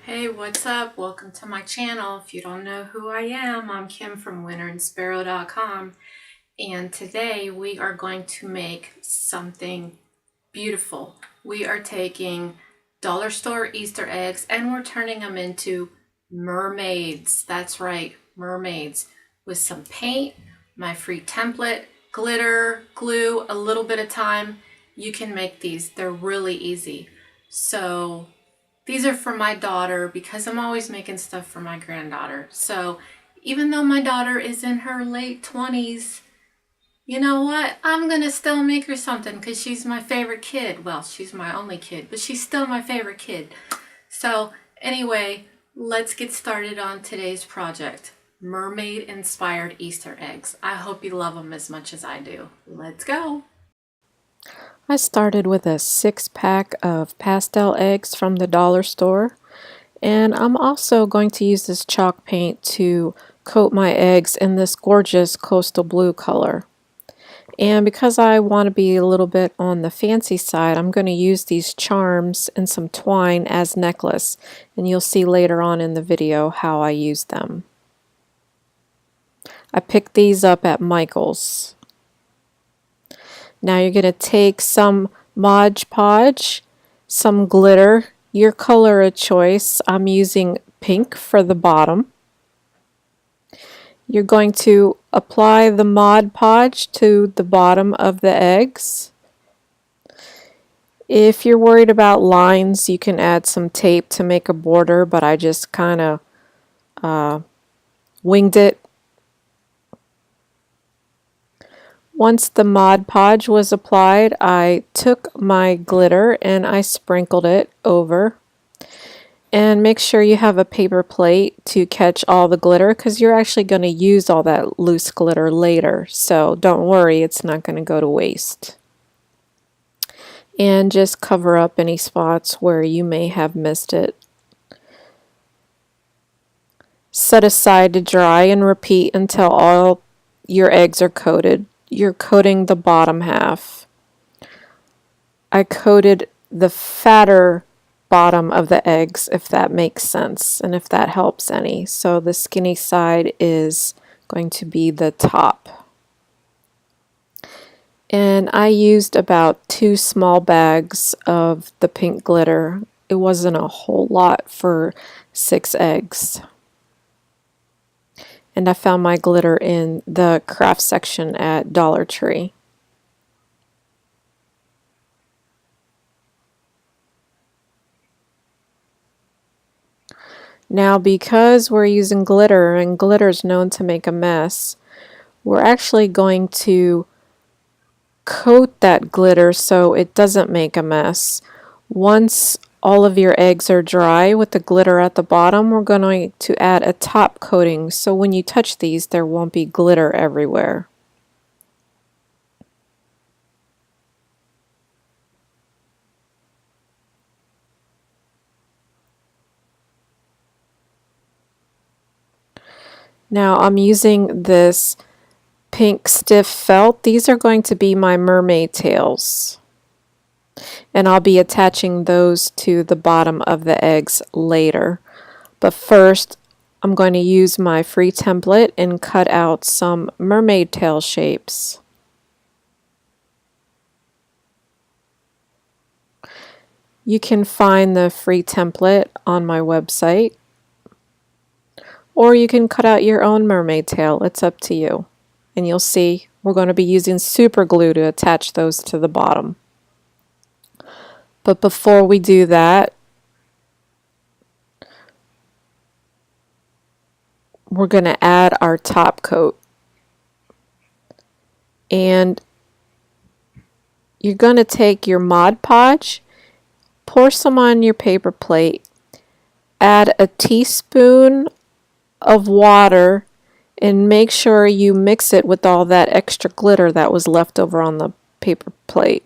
Hey, what's up? Welcome to my channel. If you don't know who I am, I'm Kim from winterandsparrow.com, and today we are going to make something beautiful. We are taking dollar store Easter eggs and we're turning them into mermaids. That's right, mermaids, with some paint, my free template, glitter, glue, a little bit of time. You can make these. They're really easy. So these are for my daughter because I'm always making stuff for my granddaughter. So even though my daughter is in her late 20s, you know what? I'm going to still make her something because she's my favorite kid. Well, she's my only kid, but she's still my favorite kid. So anyway, let's get started on today's project. Mermaid inspired Easter eggs. I hope you love them as much as I do. Let's go. I started with a 6-pack of pastel eggs from the dollar store, and I'm also going to use this chalk paint to coat my eggs in this gorgeous coastal blue color. And because I want to be a little bit on the fancy side, I'm going to use these charms and some twine as necklace, and you'll see later on in the video how I use them. I picked these up at Michael's. Now you're going to take some Mod Podge, some glitter, your color of choice. I'm using pink for the bottom. You're going to apply the Mod Podge to the bottom of the eggs. If you're worried about lines, you can add some tape to make a border, but I just kind of winged it. Once the Mod Podge was applied, I took my glitter and I sprinkled it over. And make sure you have a paper plate to catch all the glitter because you're actually going to use all that loose glitter later. So don't worry, it's not going to go to waste. And just cover up any spots where you may have missed it. Set aside to dry and repeat until all your eggs are coated. You're coating the bottom half. I coated the fatter bottom of the eggs, if that makes sense and if that helps any. So the skinny side is going to be the top. And I used about 2 small bags of the pink glitter. It wasn't a whole lot for 6 eggs. And I found my glitter in the craft section at Dollar Tree. Now, because we're using glitter and glitter is known to make a mess, we're actually going to coat that glitter so it doesn't make a mess. Once all of your eggs are dry with the glitter at the bottom, we're going to add a top coating so when you touch these there won't be glitter everywhere. Now I'm using this pink stiff felt. These are going to be my mermaid tails. And I'll be attaching those to the bottom of the eggs later. But first, I'm going to use my free template and cut out some mermaid tail shapes. You can find the free template on my website, or you can cut out your own mermaid tail. It's up to you. And you'll see we're going to be using super glue to attach those to the bottom. But before we do that, we're going to add our top coat. And you're going to take your Mod Podge, pour some on your paper plate, add a teaspoon of water, and make sure you mix it with all that extra glitter that was left over on the paper plate.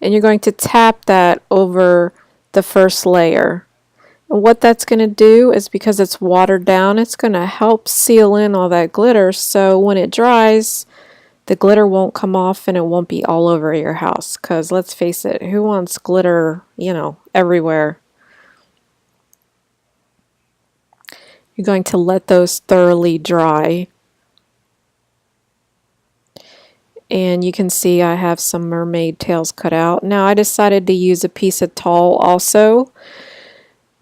And you're going to tap that over the first layer. And what that's going to do is, because it's watered down, it's going to help seal in all that glitter so when it dries, the glitter won't come off and it won't be all over your house. Because let's face it, who wants glitter, everywhere? You're going to let those thoroughly dry. And you can see I have some mermaid tails cut out. Now I decided to use a piece of towel also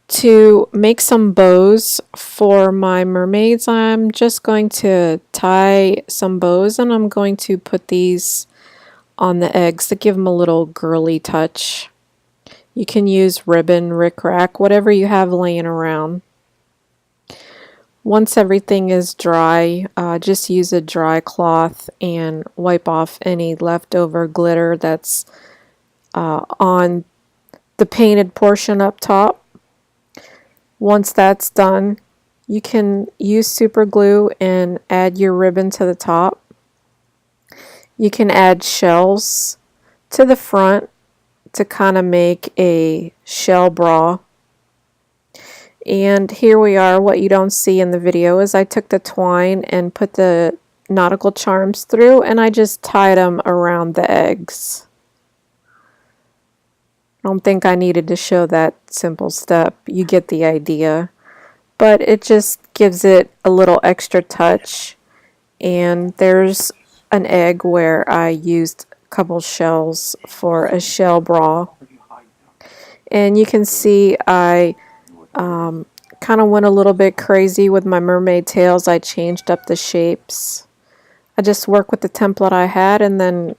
to make some bows for my mermaids. I'm just going to tie some bows and I'm going to put these on the eggs to give them a little girly touch. You can use ribbon, rickrack, whatever you have laying around. Once everything is dry, just use a dry cloth and wipe off any leftover glitter that's on the painted portion up top. Once that's done, you can use super glue and add your ribbon to the top. You can add shells to the front to kind of make a shell bra. And here we are. What you don't see in the video is I took the twine and put the nautical charms through and I just tied them around the eggs. I don't think I needed to show that simple step. You get the idea. But it just gives it a little extra touch. And there's an egg where I used a couple shells for a shell bra. And you can see I kind of went a little bit crazy with my mermaid tails. I changed up the shapes. I just worked with the template I had and then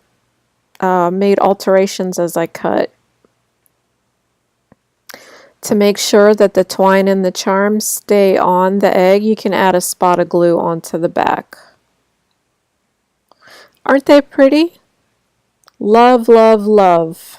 made alterations as I cut. To make sure that the twine and the charms stay on the egg, you can add a spot of glue onto the back. Aren't they pretty? Love, love, love.